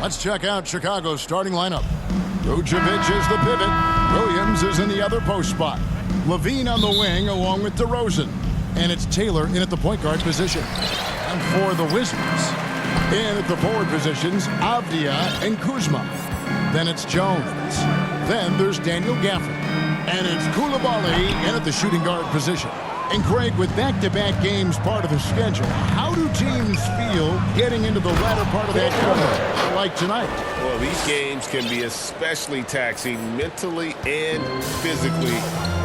Let's check out Chicago's starting lineup. Vucevic is the pivot. Williams is in the other post spot. Levine on the wing along with DeRozan. And it's Taylor in at the point guard position. And for the Wizards, in at the forward positions, Avdia and Kuzma. Then it's Jones. Then there's Daniel Gafford. And it's Coulibaly in at the shooting guard position. And Greg, with back-to-back games part of the schedule, how do teams feel getting into the latter part of that quarter, like tonight? Well, these games can be especially taxing mentally and physically.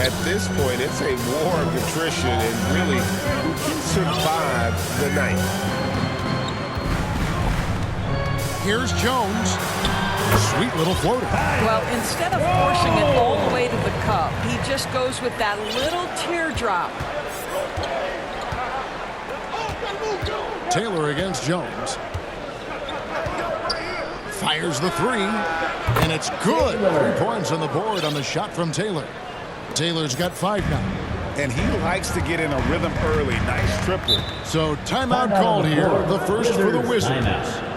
At this point, it's a war of attrition and really who can survive the night. Here's Jones. Sweet little floater. Well, instead of forcing it all the way to the cup, he just goes with that little teardrop. Taylor against Jones. Fires the three, and it's good. 3 points on the board on the shot from Taylor. Taylor's got 5 now. And he likes to get in a rhythm early. Nice triple. So timeout called here, the first for the Wizards.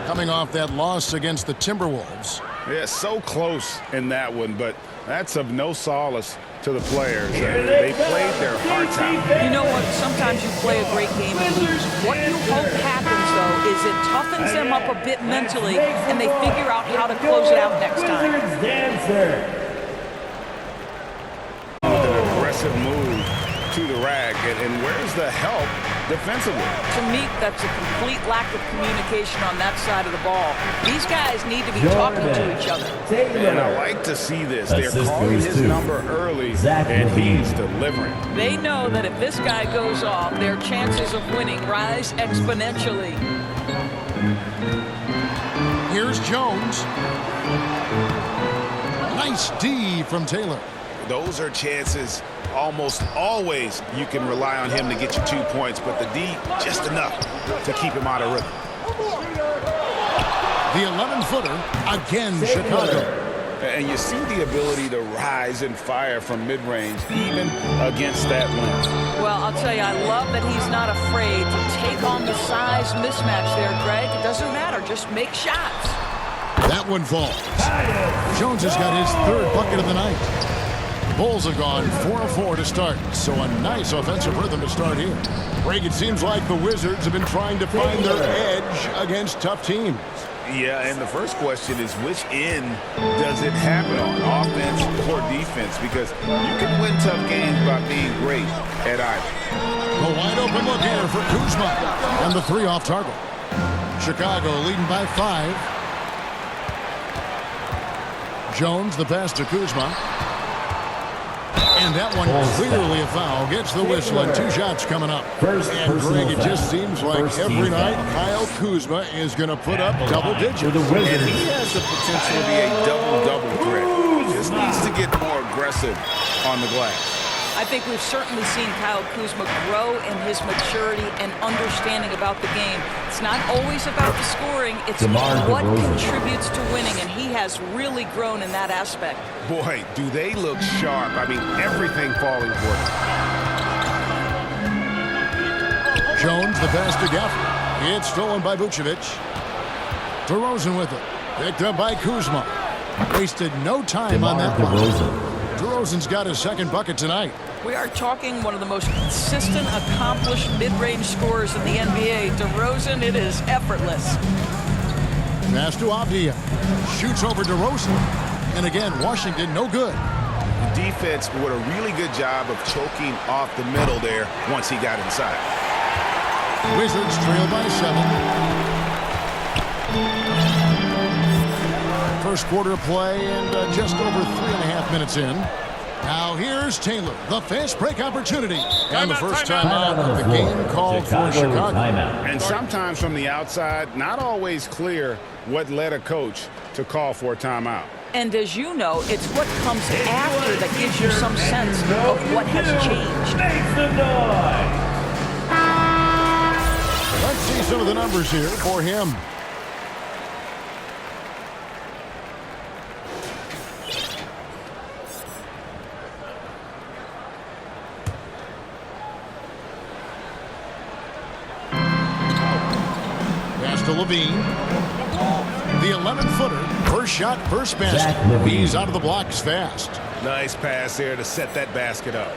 Coming off that loss against the Timberwolves. Yeah, so close in that one, but that's of no solace to the players. They played their hearts out. You know what? Sometimes you play a great game and lose. What you hope happens, though, is it toughens them up a bit mentally, and they figure out how to close it out next time. With an aggressive move to the rack, and where's the help defensively? To me, that's a complete lack of communication on that side of the ball. These guys need to be talking to each other. And I like to see this. They're calling his number early, and he's delivering. They know that if this guy goes off, their chances of winning rise exponentially. Here's Jones. Nice D from Taylor. Those are chances. Almost always you can rely on him to get you 2 points, but the D, just enough to keep him out of rhythm. The 11-footer again, Chicago. And you see the ability to rise and fire from mid-range, even against that length. Well, I'll tell you, I love that he's not afraid to take on the size mismatch there, Greg. It doesn't matter. Just make shots. That one falls. Jones has got his 3rd bucket of the night. Bulls have gone 4 of 4 to start, so a nice offensive rhythm to start here. Greg, it seems like the Wizards have been trying to find their edge against tough teams. Yeah, and the first question is which end does it happen on, offense or defense? Because you can win tough games by being great at either. A wide open look here for Kuzma, and the 3 off target. Chicago leading by 5. Jones, the pass to Kuzma. And that one clearly a foul. Gets the whistle and 2 shots coming up. And Greg, it just seems like every night Kyle Kuzma is going to put up double digits. And he has the potential to be a double-double threat. Just needs to get more aggressive on the glass. I think we've certainly seen Kyle Kuzma grow in his maturity and understanding about the game. It's not always about the scoring. It's what contributes to winning, and he has really grown in that aspect. Boy, do they look sharp. I mean, everything falling for them. Jones, the pass to Gafford. It's stolen by Vucevic. DeRozan with it. Picked up by Kuzma. Wasted no time on that one. DeRozan's got his 2nd bucket tonight. We are talking one of the most consistent, accomplished mid-range scorers in the NBA. DeRozan, it is effortless. Pass to Avdia. Shoots over DeRozan. And again, Washington, no good. The defense did a really good job of choking off the middle there once he got inside. Wizards trail by 7. First quarter play and just over 3.5 minutes in. Now here's Taylor, the fast break opportunity. And the first time out of the game called for Chicago. And sometimes from the outside, not always clear what led a coach to call for a timeout. And as you know, it's what comes after that gives you some sense of what has changed. Let's see some of the numbers here for him. Pass to Levine. The 11-footer, first shot, first basket. He's out of the blocks fast. Nice pass there to set that basket up.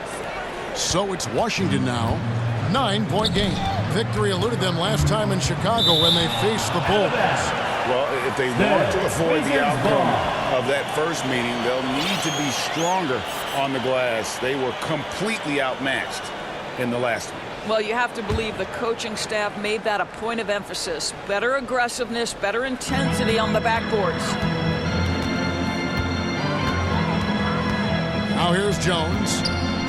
So it's Washington now. 9-point game. Victory eluded them last time in Chicago when they faced the Bulls. Well, if they want to avoid the outcome of that first meeting, they'll need to be stronger on the glass. They were completely outmatched in the last one. Well, you have to believe the coaching staff made that a point of emphasis. Better aggressiveness, better intensity on the backboards. Now here's Jones.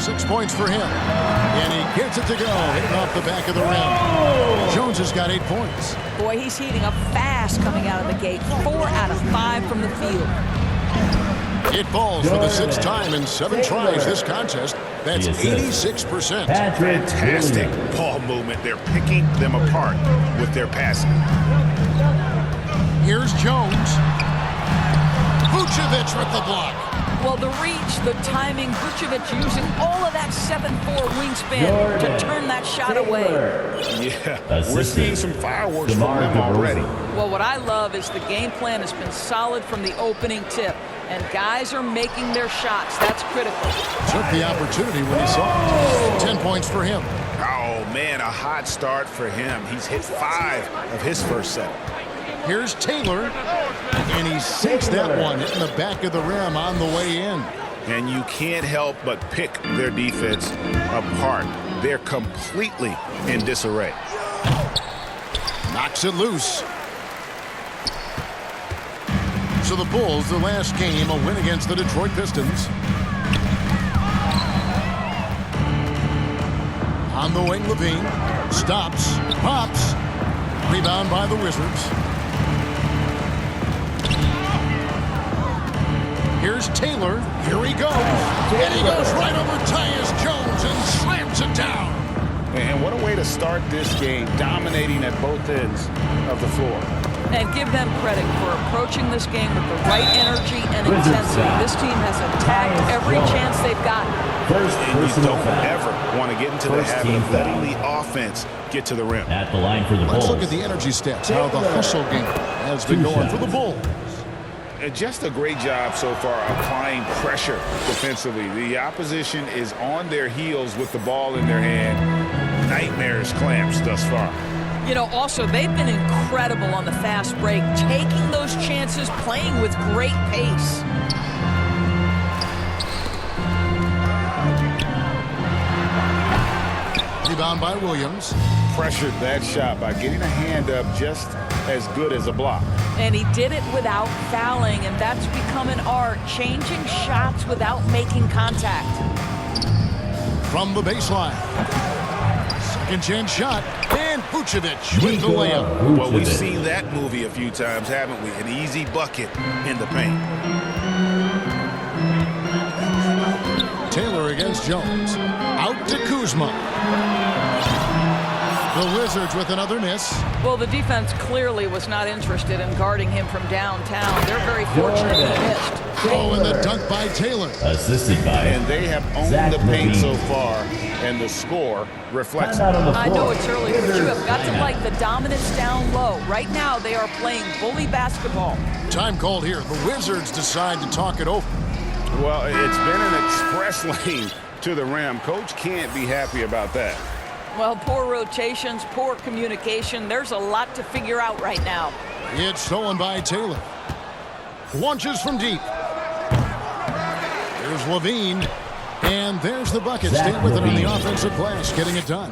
6 points for him. And he gets it to go, hitting off the back of the rim. Jones has got 8 points. Boy, he's heating up fast coming out of the gate. 4 out of 5 from the field. It falls for the 6th time in 7 tries this contest. That's 86%. Fantastic ball movement. They're picking them apart with their passing. Here's Jones. Vucevic with the block. Well, the reach, the timing, Vucevic using all of that 7'4" wingspan to turn that shot away. Yeah, we're seeing some fireworks from them already. Well, what I love is the game plan has been solid from the opening tip, and guys are making their shots. That's critical. Took the opportunity when he saw it. 10 points for him. Oh, man, a hot start for him. He's hit 5 of his first set. Here's Taylor, and he sinks that one in the back of the rim on the way in. And you can't help but pick their defense apart. They're completely in disarray. Knocks it loose. So the Bulls, the last game, a win against the Detroit Pistons. On the wing, Levine stops, pops. Rebound by the Wizards. Here's Taylor. Here he goes. And he goes right over Tyus Jones and slams it down. And what a way to start this game, dominating at both ends of the floor. And give them credit for approaching this game with the right energy and intensity. This team has attacked every chance they've gotten. And you don't ever want to get into the habit of letting the offense get to the rim. At the line for the Bulls. Let's look at the energy stats, how the hustle game has been going for the Bulls. And just a great job so far applying pressure defensively. The opposition is on their heels with the ball in their hand. Nightmares clamps thus far. You know, also, they've been incredible on the fast break, taking those chances, playing with great pace. Rebound by Williams. Pressured that shot by getting a hand up just as good as a block. And he did it without fouling, and that's become an art, changing shots without making contact. From the baseline. Second chance shot, and Vucevic with the layup. Well, we've seen that movie a few times, haven't we? An easy bucket in the paint. Taylor against Jones. Out to Kuzma. The Wizards with another miss. Well, the defense clearly was not interested in guarding him from downtown. They're very fortunate he missed. Oh, and the dunk by Taylor. Assisted by. And they have owned the paint so far, and the score reflects it. I know it's early, but you have got to like the dominance down low. Right now, they are playing bully basketball. Time called here. The Wizards decide to talk it over. Well, it's been an express lane to the rim. Coach can't be happy about that. Well, poor rotations, poor communication. There's a lot to figure out right now. It's stolen by Taylor. Launches from deep. Here's Levine. And there's the bucket. Stay with it on the offensive glass, getting it done.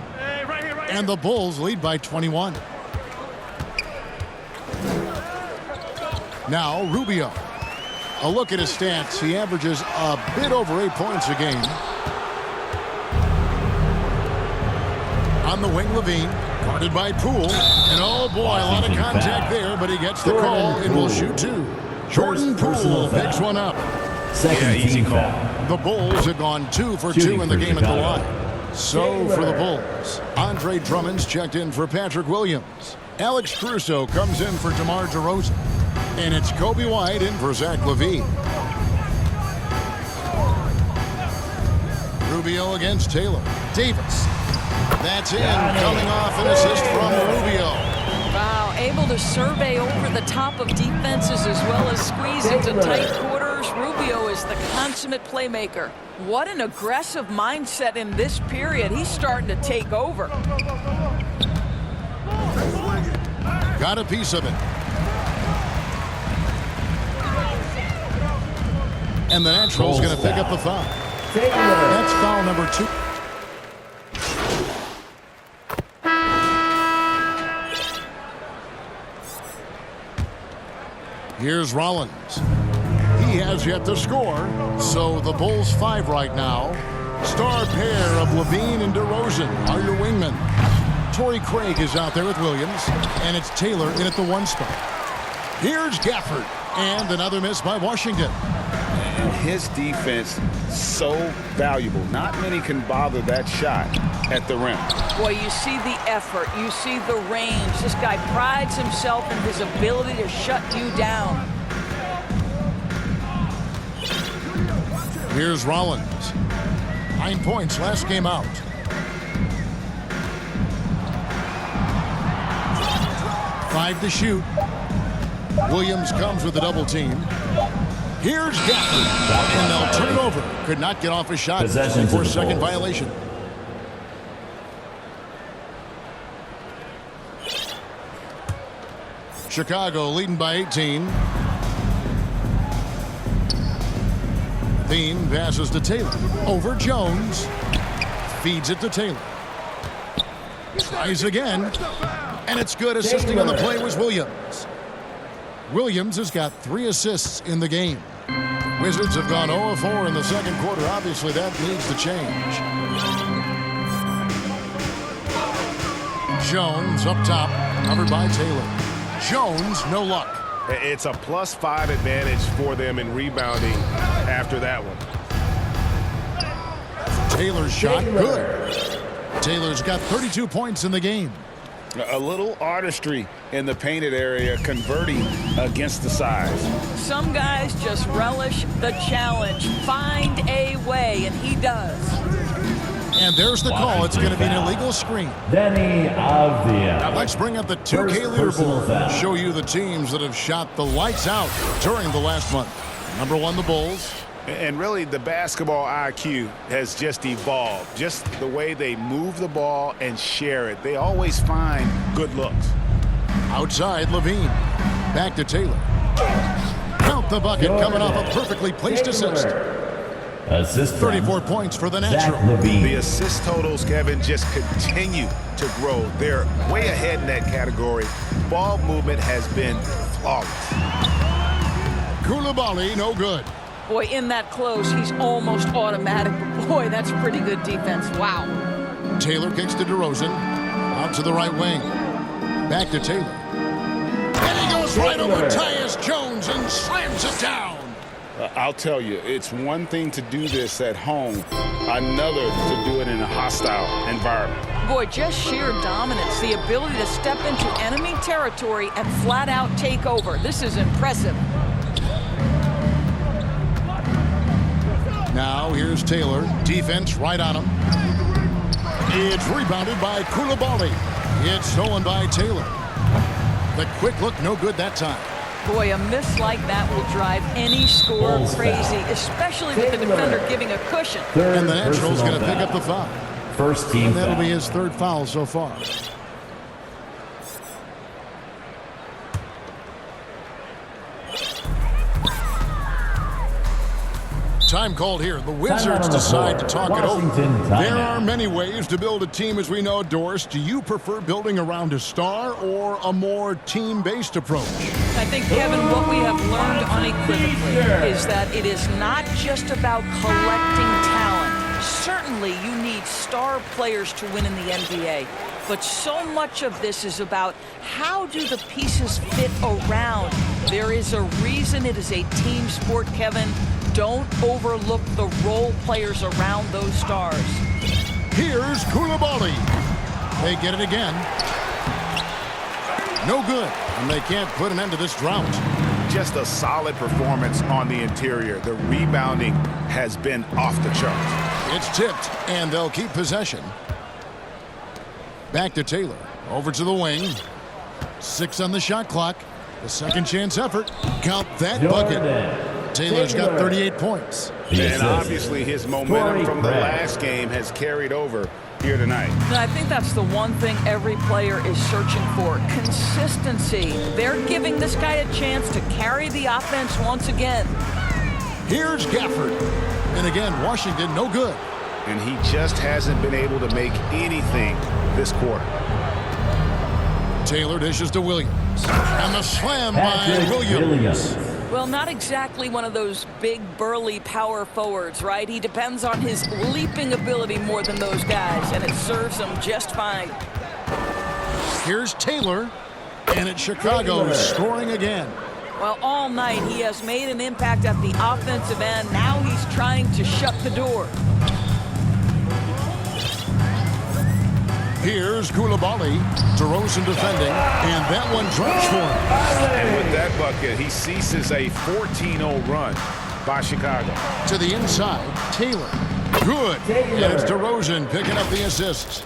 And the Bulls lead by 21. Now, Rubio. A look at his stats. He averages a bit over 8 points a game. On the wing, Levine, guarded by Poole. And oh boy, a lot of contact there, but he gets the call and will shoot 2. Jordan Poole picks one up. Second easy call. The Bulls have gone 2 for 2 in the game at the line. So for the Bulls, Andre Drummond's checked in for Patrick Williams. Alex Caruso comes in for DeMar DeRozan. And it's Kobe White in for Zach LaVine. Rubio against Taylor. Davis. That's in, coming off an assist from Rubio. Wow, able to survey over the top of defenses as well as squeeze into tight quarters. Rubio is the consummate playmaker. What an aggressive mindset in this period. He's starting to take over. Got a piece of it. And the Natural's going to pick up the foul. That's foul number 2. Here's Rollins. He has yet to score, so the Bulls 5 right now. Star pair of Levine and DeRozan are your wingmen. Torrey Craig is out there with Williams, and it's Taylor in at the 1 spot. Here's Gafford, and another miss by Washington. And his defense so valuable. Not many can bother that shot at the rim. Boy, you see the effort, you see the range. This guy prides himself in his ability to shut you down. Here's Rollins. 9 points last game out. Five to shoot. Williams comes with a double team. Here's Gafford, and they'll turn it over. Could not get off a shot. Possession For a to the second Bulls. violation. Chicago leading by 18. Bean passes to Taylor. Over Jones. Feeds it to Taylor. Tries again. And it's good. Assisting on the play was Williams. Williams has got 3 assists in the game. Wizards have gone 0-4 in the second quarter. Obviously, that needs to change. Jones up top, covered by Taylor. Jones, no luck. It's a +5 advantage for them in rebounding after that one. Taylor's shot, good. Taylor's got 32 points in the game. A little artistry in the painted area, converting against the size. Some guys just relish the challenge. Find a way, and he does. And there's the call. It's going to be an illegal screen. Denny Avdia. Now let's bring up the 2K First personal leaderboard foul. and show you the teams that have shot the lights out during the last month. Number 1, the Bulls. And really, the basketball IQ has just evolved. Just the way they move the ball and share it. They always find good looks. Outside, Levine. Back to Taylor. Count the bucket, coming off a perfectly placed assist. Assist from 34 points for the Zach Natural. Levine. The assist totals, Kevin, just continue to grow. They're way ahead in that category. Ball movement has been flawless. Koulibaly, no good. Boy, in that close, he's almost automatic. But boy, that's pretty good defense. Wow. Taylor kicks to DeRozan. Out to the right wing. Back to Taylor. And he goes right over Tyus Jones and slams it down. I'll tell you, it's one thing to do this at home, another to do it in a hostile environment. Boy, just sheer dominance. The ability to step into enemy territory and flat out take over. This is impressive. Now here's Taylor. Defense right on him. It's rebounded by Koulibaly. It's stolen by Taylor. The quick look, no good that time. Boy, a miss like that will drive any scorer Bulls crazy, foul. especially with the defender giving a cushion. Third And the Natural's personal going to pick up foul. the foul. First team And that'll foul. be his 3rd foul so far. Time called here. The Wizards on the decide to floor. talk it Washington over. timeout. There are many ways to build a team, as we know, Doris. Do you prefer building around a star or a more team-based approach? I think, Kevin, what we have learned unequivocally is that it is not just about collecting talent. Certainly, you need star players to win in the NBA. But so much of this is about how do the pieces fit around. There is a reason it is a team sport, Kevin. Don't overlook the role players around those stars. Here's Koulibaly. They get it again. No good, and they can't put an end to this drought. Just a solid performance on the interior. The rebounding has been off the charts. It's tipped, and they'll keep possession. Back to Taylor. Over to the wing. 6 on the shot clock. The second chance effort. Count that bucket. Taylor's got 38 points. And obviously his momentum from the last game has carried over here tonight. And I think that's the one thing every player is searching for, consistency. They're giving this guy a chance to carry the offense once again. Here's Gafford. And again, Washington no good. And he just hasn't been able to make anything this quarter. Taylor dishes to Williams. And the slam by Williams. Well, not exactly one of those big, burly power forwards, right? He depends on his leaping ability more than those guys, and it serves him just fine. Here's Taylor, and it's Chicago scoring again. Well, all night he has made an impact at the offensive end. Now he's trying to shut the door. Here's Koulibaly. DeRozan defending, and that one drops for him. And with that bucket, he ceases a 14-0 run by Chicago. To the inside, Taylor. Good. And it's DeRozan picking up the assists.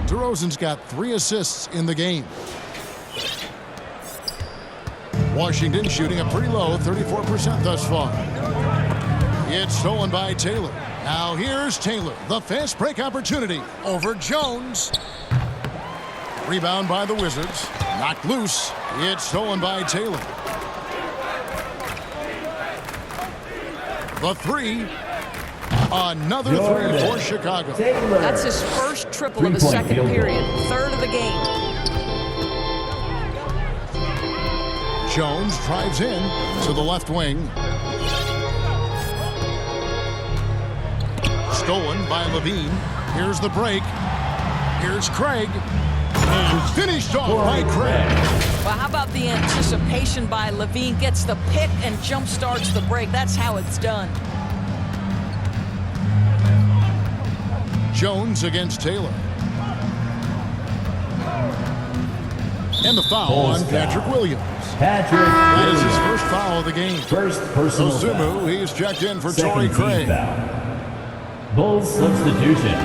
DeRozan's got 3 assists in the game. Washington shooting a pretty low 34% thus far. It's stolen by Taylor. Now here's Taylor. The fast break opportunity over Jones. Rebound by the Wizards. Knocked loose. It's stolen by Taylor. The 3. Another 3 for Chicago. That's his first triple of the second period. 3rd of the game. Jones drives in to the left wing. Stolen by Levine. Here's the break. Here's Craig. And finished off by Craig. Well, how about the anticipation by Levine? Gets the pick and jump starts the break. That's how it's done. Jones against Taylor. And the foul on Patrick Williams. That is his first foul of the game. First personal Osumu, foul. he's checked in for Second Torrey Craig. foul. Bulls substitution.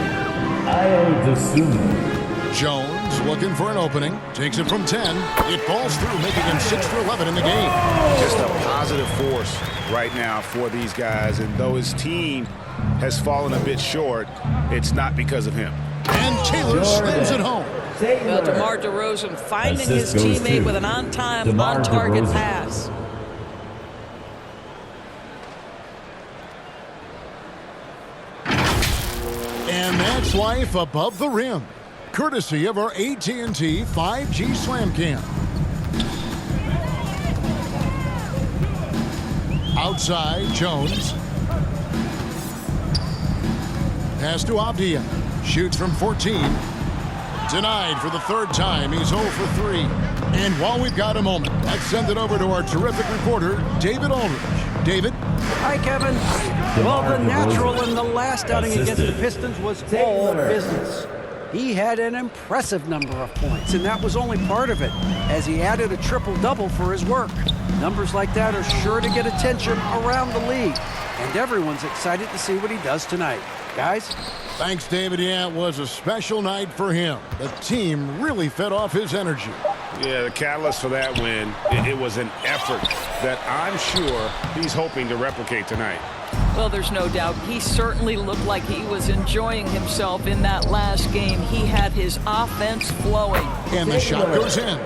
Osumu. Jones looking for an opening. Takes it from 10. It falls through, making him 6 for 11 in the game. Just a positive force right now for these guys. And though his team has fallen a bit short, it's not because of him. And Taylor slams it home. Well, DeMar DeRozan finding his teammate with an on-time, on-target pass. And that's life above the rim. Courtesy of our AT&T 5G Slam Cam. Outside, Jones. Pass to Avdia. Shoots from 14. Denied for the 3rd time. He's 0 for 3. And while we've got a moment, let's send it over to our terrific reporter, David Aldridge. David? Hi, Kevin. Well, the natural in the last outing against the Pistons was all business. He had an impressive number of points, and that was only part of it, as he added a triple-double for his work. Numbers like that are sure to get attention around the league, and everyone's excited to see what he does tonight. Guys? Thanks, David. Yeah, it was a special night for him. The team really fed off his energy. Yeah, the catalyst for that win, it was an effort that I'm sure he's hoping to replicate tonight. Well, there's no doubt. He certainly looked like he was enjoying himself in that last game. He had his offense flowing. And the shot goes in.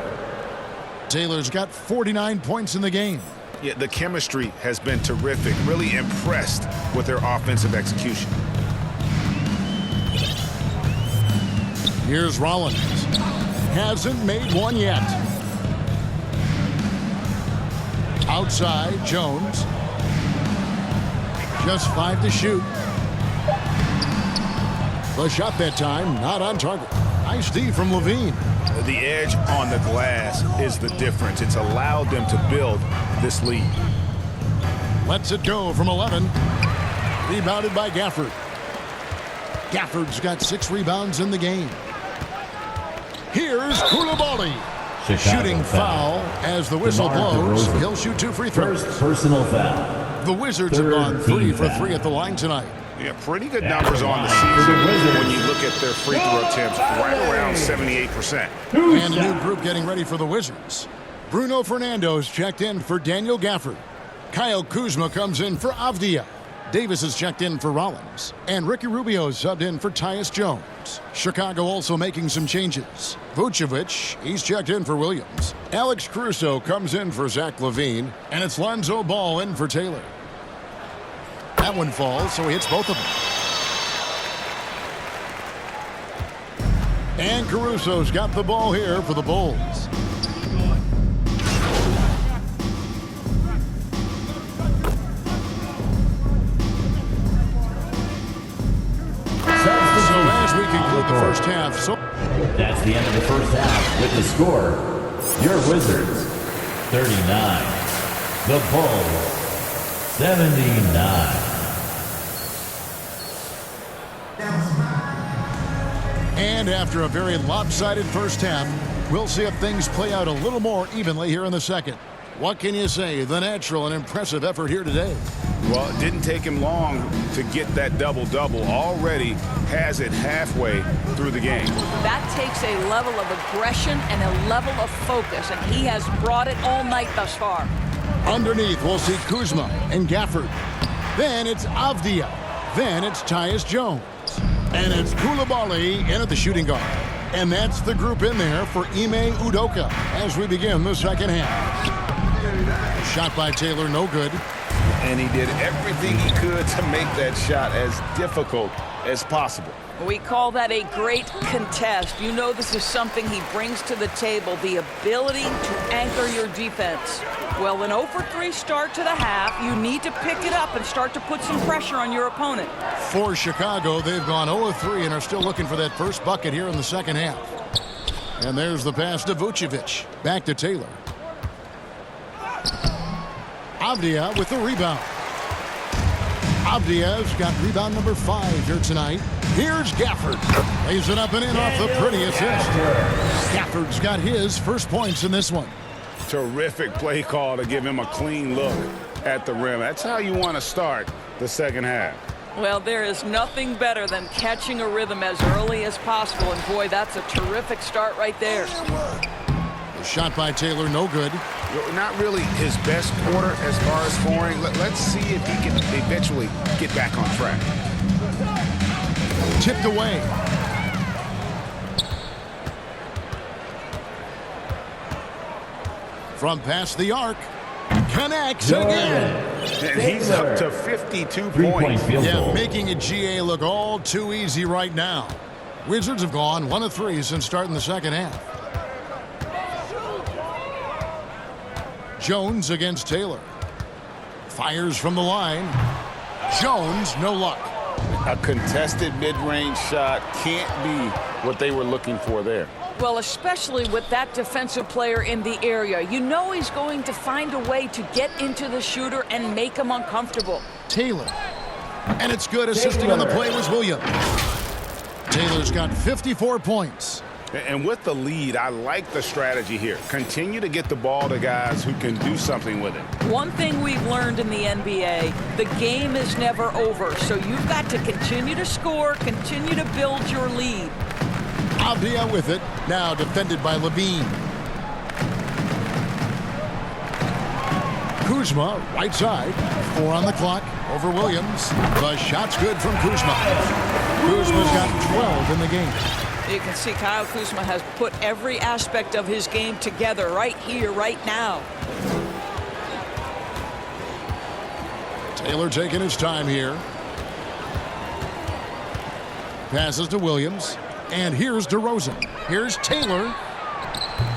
Taylor's got 49 points in the game. Yeah, the chemistry has been terrific. Really impressed with their offensive execution. Here's Rollins. Hasn't made one yet. Outside, Jones. Just 5 to shoot. The shot that time, not on target. Nice D from Levine. The edge on the glass is the difference. It's allowed them to build this lead. Lets it go from 11. Rebounded by Gafford. Gafford's got 6 rebounds in the game. Here's Koulibaly. Shooting foul as the whistle blows. He'll shoot 2 free throws. First personal foul. The Wizards have gone 3 for 3 at the line tonight. Yeah, pretty good numbers on the season when you look at their free throw attempts, right around 78%. And a new group getting ready for the Wizards. Bruno Fernando's checked in for Daniel Gafford. Kyle Kuzma comes in for Avdia. Davis is checked in for Rollins. And Ricky Rubio subbed in for Tyus Jones. Chicago also making some changes. Vucevic, he's checked in for Williams. Alex Caruso comes in for Zach LaVine. And it's Lonzo Ball in for Taylor. That one falls, so he hits both of them. And Caruso's got the ball here for the Bulls. So as we conclude the first half, That's the end of the first half with the score. Your Wizards, 39. The Bulls, 79. And after a very lopsided first half, we'll see if things play out a little more evenly here in the second. What can you say? The natural and impressive effort here today. Well, it didn't take him long to get that double-double. Already has it halfway through the game. That takes a level of aggression and a level of focus, and he has brought it all night thus far. Underneath, we'll see Kuzma and Gafford. Then it's Avdia. Then it's Tyus Jones. And it's Koulibaly in at the shooting guard. And that's the group in there for Ime Udoka as we begin the second half. Shot by Taylor, no good. And he did everything he could to make that shot as difficult as possible. We call that a great contest. You know this is something he brings to the table, the ability to anchor your defense. Well, an 0-for-3 start to the half, you need to pick it up and start to put some pressure on your opponent. For Chicago, they've gone 0-3 and are still looking for that first bucket here in the second half. And there's the pass to Vucevic. Back to Taylor. Avdia with the rebound. Avdia's got rebound number 5 here tonight. Here's Gafford. Lays it up and in off the pretty assist. Gafford's got his first points in this one. Terrific play call to give him a clean look at the rim. That's how you want to start the second half. Well, there is nothing better than catching a rhythm as early as possible. And boy, that's a terrific start right there. The shot by Taylor, no good. Not really his best quarter as far as scoring. Let's see if he can eventually get back on track. Tipped away. From past the arc. Connects again. And he's up to 52 Three-point points. field Yeah, goal. making a GA look all too easy right now. Wizards have gone 1 of 3 since starting the second half. Jones against Taylor. Fires from the line. Jones, no luck. A contested mid-range shot can't be what they were looking for there. Well, especially with that defensive player in the area. You know he's going to find a way to get into the shooter and make him uncomfortable. Taylor. And it's good. Assisting on the play was Williams. Taylor's got 54 points. And with the lead, I like the strategy here. Continue to get the ball to guys who can do something with it. One thing we've learned in the NBA, the game is never over. So you've got to continue to score, continue to build your lead. Avdia with it. Now defended by LaVine. Kuzma, right side. 4 on the clock. Over Williams. The shot's good from Kuzma. Kuzma's got 12 in the game. You can see Kyle Kuzma has put every aspect of his game together right here, right now. Taylor taking his time here. Passes to Williams. And here's DeRozan. Here's Taylor.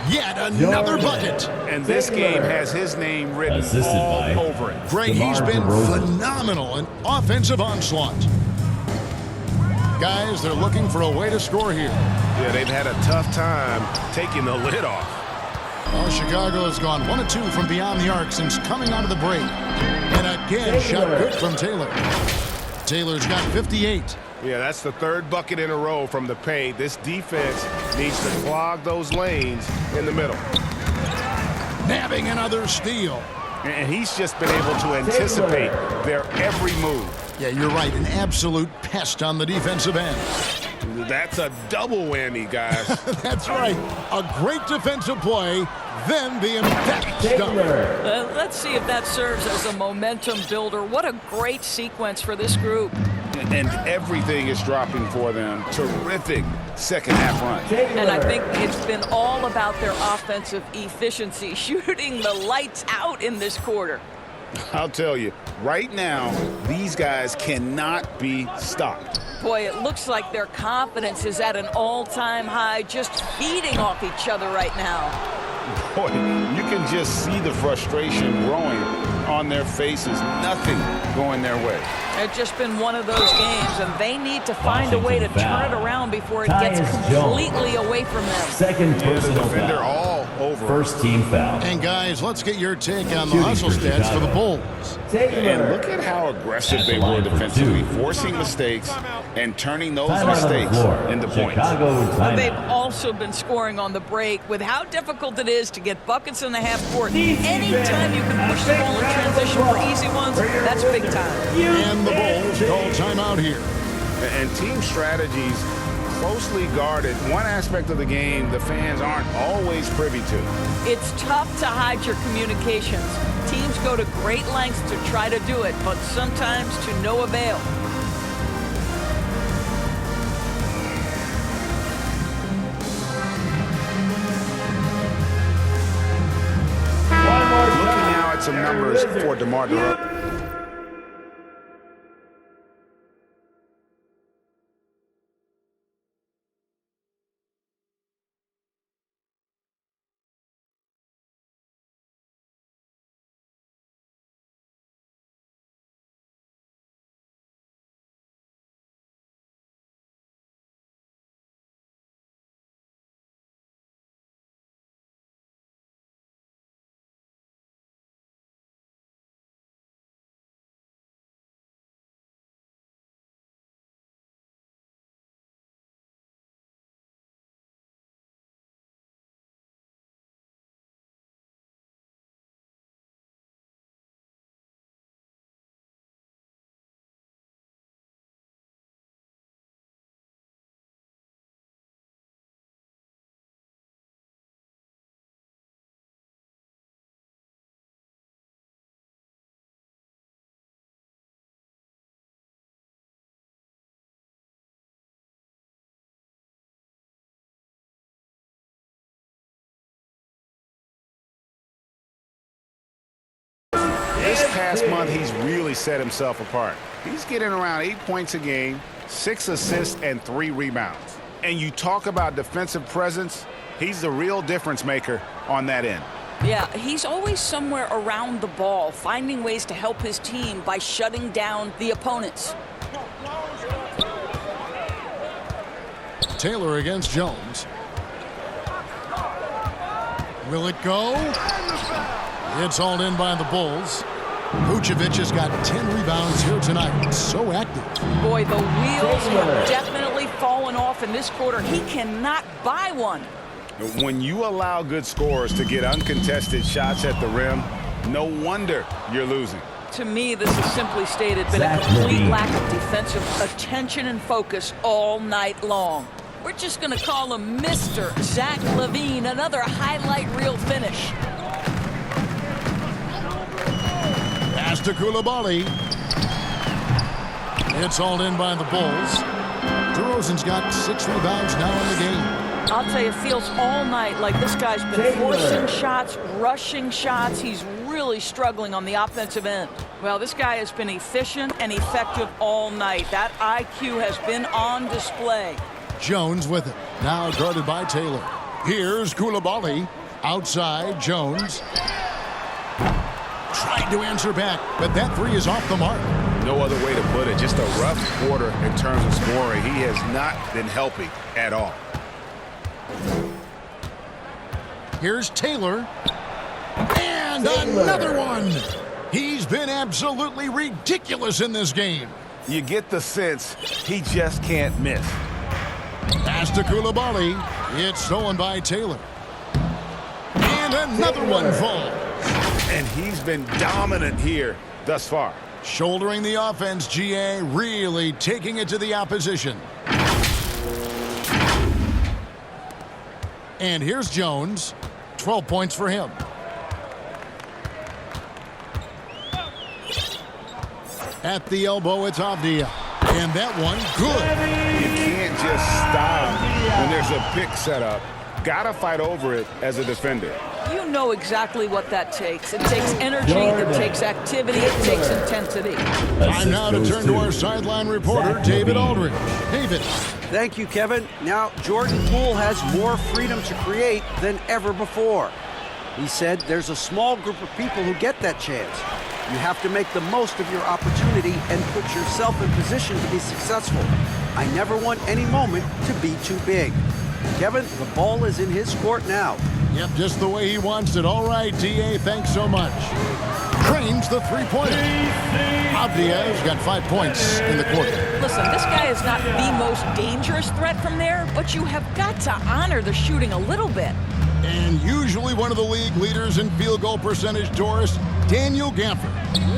Yet another bucket. And this game has his name written Assisted all by over it. Greg, he's been DeRozan. phenomenal in offensive onslaught. Guys, they're looking for a way to score here. Yeah, they've had a tough time taking the lid off. Well, Chicago has gone 1 of 2 from beyond the arc since coming out of the break. And again, shot good from Taylor. Taylor's got 58. Yeah, that's the 3rd bucket in a row from the paint. This defense needs to clog those lanes in the middle. Nabbing another steal. And he's just been able to anticipate their every move. Yeah, you're right. An absolute pest on the defensive end. That's a double whammy, guys. That's right. A great defensive play, then the emphatic stop. Let's see if that serves as a momentum builder. What a great sequence for this group. And everything is dropping for them. Terrific second half run. And I think it's been all about their offensive efficiency, shooting the lights out in this quarter. I'll tell you, right now, these guys cannot be stopped. Boy, it looks like their confidence is at an all-time high, just feeding off each other right now. Boy, you can just see the frustration growing on their faces. Nothing going their way. It's just been one of those games, and they need to find a way to turn it around before it gets completely away from them. Second personal Defender foul. all over. First team foul. And guys, let's get your take on the hustle stats for the Bulls. And look at how aggressive they were defensively, forcing mistakes and turning those mistakes into points. But they've also been scoring on the break. With how difficult it is to get buckets in the half court, anytime you can push the ball in transition for easy ones, that's big time. And the Bulls call timeout here. And team strategies closely guarded. One aspect of the game the fans aren't always privy to. It's tough to hide your communications. Teams go to great lengths to try to do it, but sometimes to no avail. Looking now at some numbers for DeMar DeRozan. This past month, he's really set himself apart. He's getting around 8 points a game, 6 assists, and 3 rebounds. And you talk about defensive presence, he's the real difference maker on that end. Yeah, he's always somewhere around the ball, finding ways to help his team by shutting down the opponents. Taylor against Jones. Will it go? It's hauled in by the Bulls. Vucevic has got 10 rebounds here tonight. So active. Boy, the wheels have definitely fallen off in this quarter. He cannot buy one. When you allow good scorers to get uncontested shots at the rim, no wonder you're losing. To me, this is simply stated been a complete lack of defensive attention and focus all night long. We're just going to call him Mr. Zach LaVine. Another highlight reel finish. Pass to Coulibaly. It's hauled in by the Bulls. DeRozan's got 6 rebounds now in the game. I'll tell you, it feels all night like this guy's been forcing shots, rushing shots. He's really struggling on the offensive end. Well, this guy has been efficient and effective all night. That IQ has been on display. Jones with it. Now guarded by Taylor. Here's Coulibaly. Outside, Jones. Tried to answer back, but that 3 is off the mark. No other way to put it. Just a rough quarter in terms of scoring. He has not been helping at all. Here's Taylor. And another one. He's been absolutely ridiculous in this game. You get the sense he just can't miss. Pass to Coulibaly. It's stolen by Taylor. And another one falls. And he's been dominant here thus far. Shouldering the offense, GA, really taking it to the opposition. And here's Jones. 12 points for him. At the elbow, it's Avdia. And that one, good. You can't just stop when there's a pick set up. Gotta fight over it as a defender. You know exactly what that takes. It takes energy, it takes activity, it takes intensity. Time now to turn to our sideline reporter, David Aldridge. David. Thank you, Kevin. Now, Jordan Poole has more freedom to create than ever before. He said there's a small group of people who get that chance. You have to make the most of your opportunity and put yourself in position to be successful. I never want any moment to be too big. Kevin, the ball is in his court now. Yep, just the way he wants it. All right, DA, thanks so much. Trains the three-pointer. Avdia's got 5 points in the quarter. Listen, this guy is not the most dangerous threat from there, but you have got to honor the shooting a little bit. And usually one of the league leaders in field goal percentage, Doris, Daniel Gafford.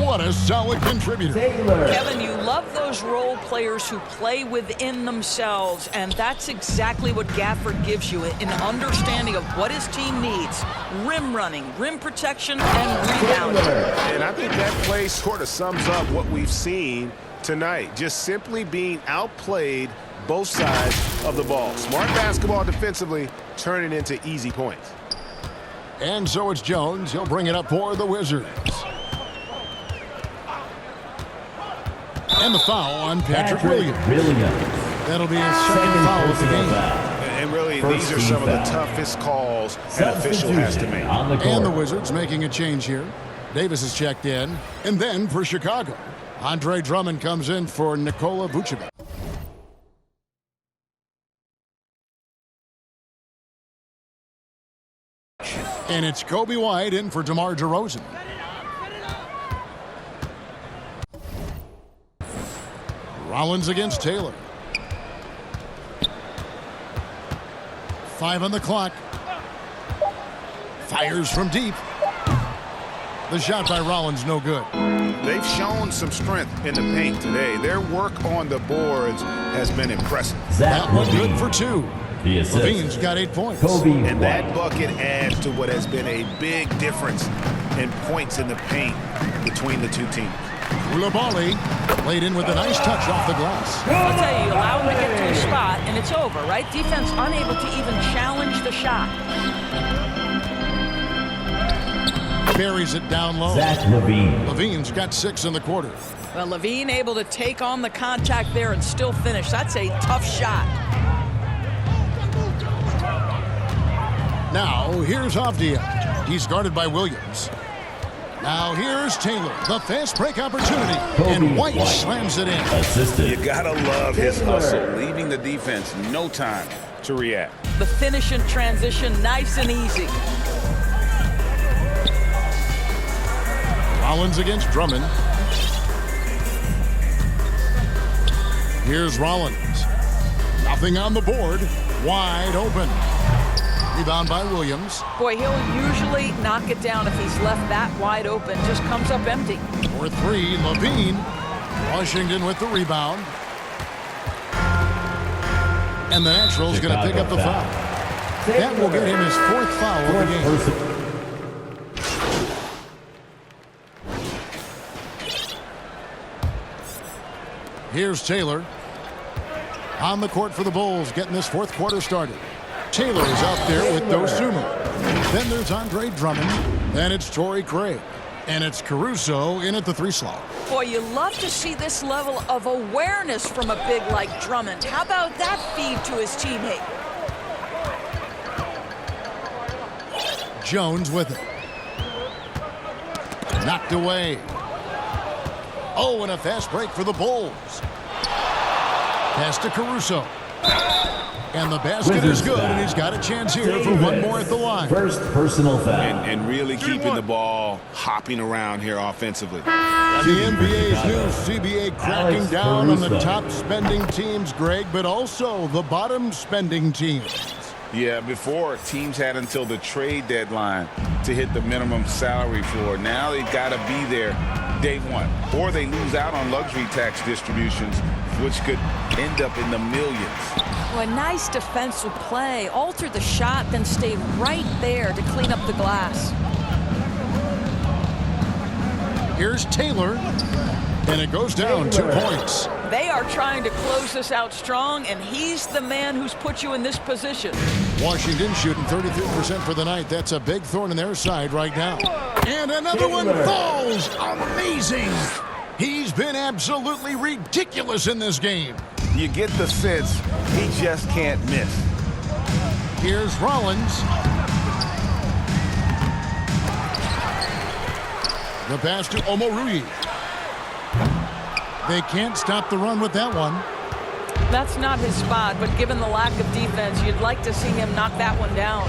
What a solid contributor. Kevin, you love those role players who play within themselves, and that's exactly what Gafford gives you, an understanding of what his team needs. Rim running, rim protection, and rebounding. And I think that play sort of sums up what we've seen tonight. Just simply being outplayed both sides of the ball. Smart basketball defensively, turning into easy points. And so it's Jones. He'll bring it up for the Wizards. And the foul on Patrick Williams. That'll be his second foul of the game. And really, these are some of the toughest calls an official has to make. And the Wizards making a change here. Davis is checked in. And then for Chicago, Andre Drummond comes in for Nikola Vucevic. And it's Kobe White in for DeMar DeRozan. Rollins against Taylor. 5 on the clock. Fires from deep. The shot by Rollins, no good. They've shown some strength in the paint today. Their work on the boards has been impressive. That one good for 2. The assist. Levine's got 8 points. And that bucket adds to what has been a big difference in points in the paint between the two teams. Koulibaly played in with a nice touch off the glass. I'll tell you, you allow him to get to a spot, and it's over, right? Defense unable to even challenge the shot. Buries it down low. Zach LaVine. Levine's got 6 in the quarter. Well, Levine able to take on the contact there and still finish. That's a tough shot. Now, here's Avdia. He's guarded by Williams. Now, here's Taylor. The fast break opportunity. And White slams it in. Assisted. You gotta love his hustle, leaving the defense no time to react. The finish in transition, nice and easy. Rollins against Drummond. Here's Rollins. Nothing on the board. Wide open. Rebound by Williams. Boy, he'll usually knock it down if he's left that wide open. Just comes up empty. For 3, Levine. Washington with the rebound. And the Natural's going to pick up the foul. That will get him his 4th foul of the game. Here's Taylor. On the court for the Bulls, getting this 4th quarter started. Taylor is out there with Dosunmu. Then there's Andre Drummond. Then it's Torrey Craig. And it's Caruso in at the 3 slot. Boy, you love to see this level of awareness from a big like Drummond. How about that feed to his teammate? Jones with it. Knocked away. Oh, and a fast break for the Bulls. Pass to Caruso. And the basket is good, and he's got a chance here for one more at the line. First personal foul. And really keeping the ball hopping around here offensively. The NBA's new CBA cracking down on the top spending teams, Greg, but also the bottom spending teams. Yeah, before, teams had until the trade deadline to hit the minimum salary floor. Now they've got to be there day one, or they lose out on luxury tax distributions, which could end up in the millions. Well, a nice defensive play. Alter the shot, then stay right there to clean up the glass. Here's Taylor, and it goes down 2 points. They are trying to close this out strong, and he's the man who's put you in this position. Washington shooting 33% for the night. That's a big thorn in their side right now. And another one falls. Amazing. He's been absolutely ridiculous in this game. You get the sense he just can't miss. Here's Rollins. The pass to Omoruyi. They can't stop the run with that one. That's not his spot, but given the lack of defense, you'd like to see him knock that one down.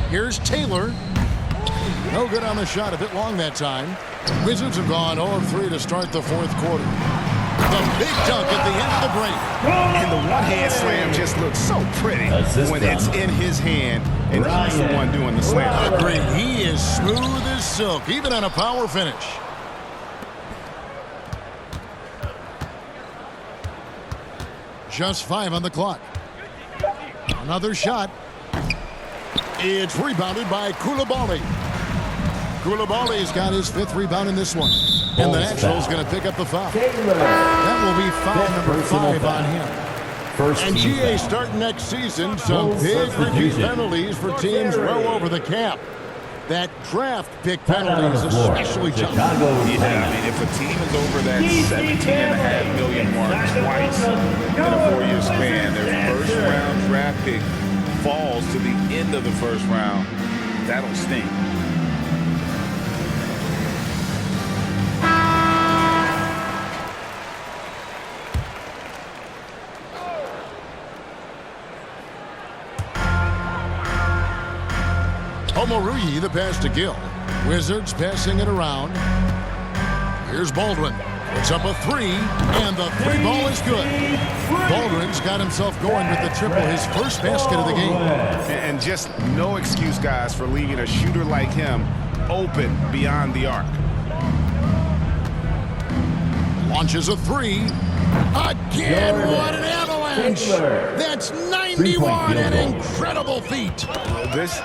Here's Taylor. No good on the shot, a bit long that time. Wizards have gone 0 of 3 to start the fourth quarter. The big dunk at the end of the break. And the one-hand slam just looks so pretty when it's in his hand and he's the one doing the slam. Agreed. He is smooth as silk, even on a power finish. Just 5 on the clock. Another shot. It's rebounded by Koulibaly. Koulibaly's got his 5th rebound in this one. And the Nationals going to pick up the foul. That will be foul number 5 on him. And GA starting next season, some big repeat penalties for teams well over the cap. That draft pick penalty is especially tough. Yeah, I mean, if a team is over that $17.5 million mark twice in a 4-year span, their first-round draft pick falls to the end of the first round. That'll sting. Omoruyi, the pass to Gill. Wizards passing it around. Here's Baldwin. Puts up a 3, and the 3 ball is good. Baldwin's got himself going with the triple, his first basket of the game. And just no excuse, guys, for leaving a shooter like him open beyond the arc. Launches a 3. Again, what an avalanche! That's 91, an incredible feat.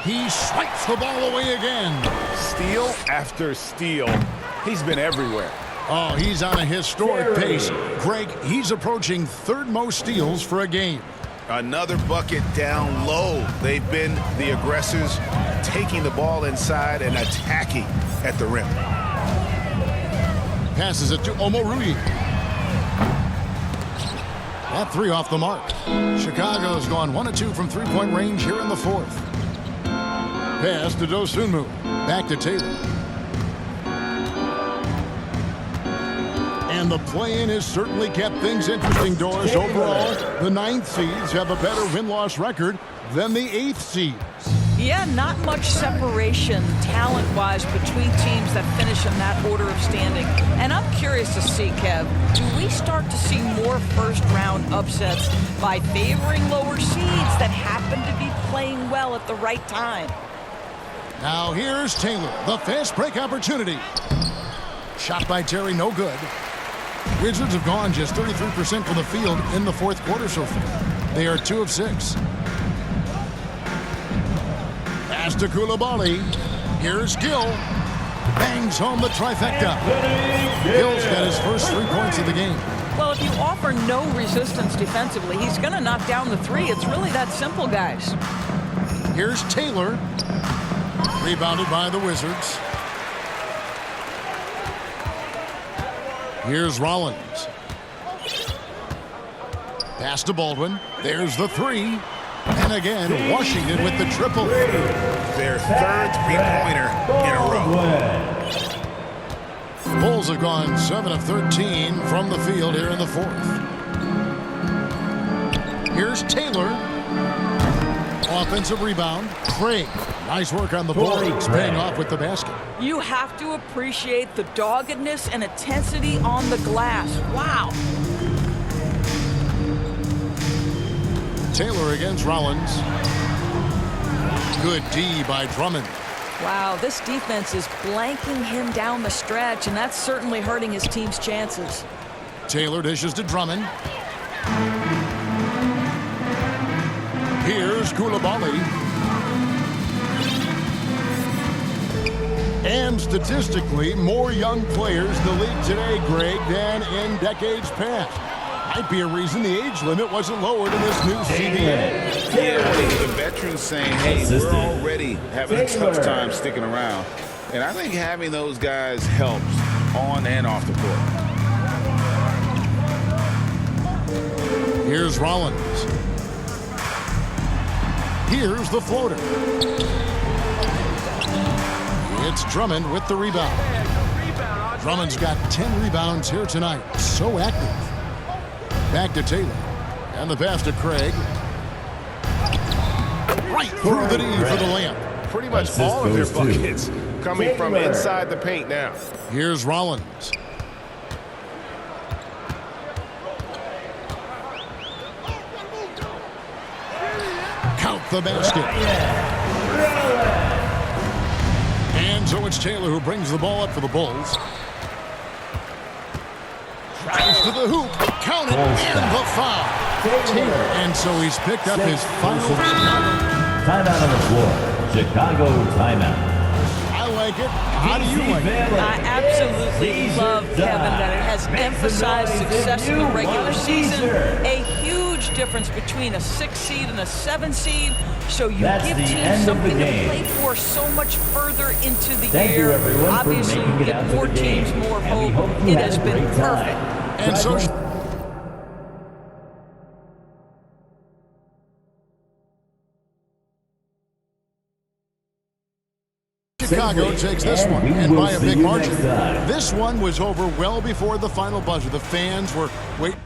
He swipes the ball away again. Steal after steal. He's been everywhere. Oh, he's on a historic pace. Greg, he's approaching 3rd most steals for a game. Another bucket down low. They've been the aggressors, taking the ball inside and attacking at the rim. Passes it to Omoruyi. That 3 off the mark. Chicago's gone 1 of 2 from 3-point range here in the 4th. Pass to Dosunmu. Back to Taylor. And the play-in has certainly kept things interesting, Doris. Overall, the 9th seeds have a better win-loss record than the 8th seeds. Yeah, not much separation talent-wise between teams that finish in that order of standing. And I'm curious to see, Kev, do we start to see more first-round upsets by favoring lower seeds that happen to be playing well at the right time? Now here's Taylor, the fast break opportunity. Shot by Terry, no good. Wizards have gone just 33% from the field in the 4th quarter so far. They are 2 of 6. Pass to Koulibaly. Here's Gill. Bangs home the trifecta. Gill's got his first 3 points of the game. Well, if you offer no resistance defensively, he's going to knock down the 3. It's really that simple, guys. Here's Taylor. Rebounded by the Wizards. Here's Rollins. Pass to Baldwin. There's the 3. And again, Washington with the triple. Their 3rd three-pointer in a row. Bulls have gone 7 of 13 from the field here in the 4th. Here's Taylor. Offensive rebound. Craig. Nice work on the boards, paying off with the basket. You have to appreciate the doggedness and intensity on the glass. Wow. Taylor against Rollins. Good D by Drummond. Wow, this defense is blanking him down the stretch, and that's certainly hurting his team's chances. Taylor dishes to Drummond. Here's Koulibaly. And statistically, more young players in the league today, Greg, than in decades past. Might be a reason the age limit wasn't lowered in this new CBA. Yeah, I think the veterans saying, hey, we're already having a tough time sticking around. And I think having those guys helps on and off the court. Here's Rollins. Here's the floater. It's Drummond with the rebound. Drummond's got 10 rebounds here tonight. So active. Back to Taylor. And the pass to Craig. Right through the D for the layup. Pretty much all of their buckets coming from inside the paint now. Here's Rollins. Count the basket. And so it's Taylor who brings the ball up for the Bulls. Drives to the hoop. Count it. And the foul. And so he's picked up his final. Timeout on the floor. Chicago timeout. I like it. How do you like it? I absolutely love, Kevin, that it has emphasized success in the regular season. A huge difference between a 6 seed and a 7 seed. So you give teams something to play for so much further into the year. Obviously, you get more teams, more hope. It has been perfect. And so Chicago takes this one, and by a big margin. This one was over well before the final buzzer. The fans were waiting.